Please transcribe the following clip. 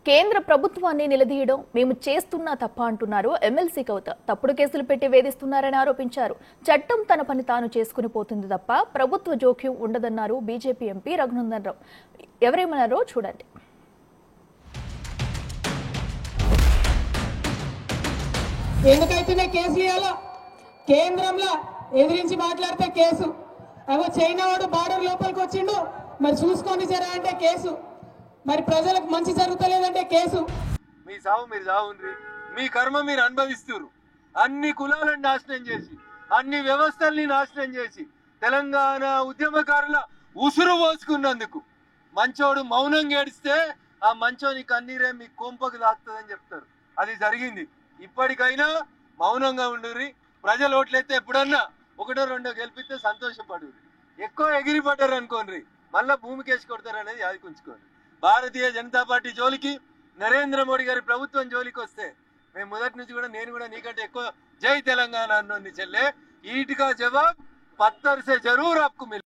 కేంద్ర ప్రభుత్వాన్ని నిలదీయడం మేము చేస్తున్నా తప్ప అంటున్నారు ఎమ్మెల్సీ కవిత. తప్పుడు కేసులు పెట్టి వేధిస్తున్నారని ఆరోపించారు. చట్టం తన పని తాను చేసుకుని పోతుంది తప్ప ప్రభుత్వ జోక్యం ఉండదన్నారు బీజేపీ ఎంపీ రఘునందన్ రావు. ఎవరేమన్నారో చూడండి. ఎందుకైతేనే కేసు ఇవ్వాలా? కేంద్రంలో ఎదిరించి మాట్లాడితే కేసు. అవో చైనా వాడు బార్డర్ లోపలికి వచ్చిండు, మరి చూసుకొని జరా అంటే కేసు. మరి ప్రజలకు మంచి జరుగుతలేదంటే కేసు. మీ సావు మీరు సావుండ్రి, మీ కర్మ మీరు అనుభవిస్తున్నారు. అన్ని కులాలను నాశనం చేసి, అన్ని వ్యవస్థల్ని నాశనం చేసి, తెలంగాణ ఉద్యమకారుల ఉసురు పోసుకున్నందుకు మంచోడు మౌనంగా ఏడిస్తే ఆ మంచోని కన్నీరే మీ కొంపకు దాక్తుందని చెప్తారు. అది జరిగింది. ఇప్పటికైనా మౌనంగా ఉండుర్రి. ప్రజలు ఓట్లయితే ఎప్పుడన్నా ఒకటో రెండో గెలిపిస్తే సంతోషపడు. ఎక్కువ ఎగిరిపడ్డారు అనుకోండి, మళ్ళా భూమికేసి కొడతారు అనేది అది ఉంచుకోండి. భారతీయ జనతా పార్టీ జోలికి, నరేంద్ర మోడీ గారి ప్రభుత్వం జోలికి వస్తే మేము మొదటి నుంచి కూడా నేను కూడా నీకంటే ఎక్కువ జై తెలంగాణ అన్నోని చెల్లె. ఈటికా జవాబ్ పత్తర్ సే జరూర్ ఆప్కు మిల్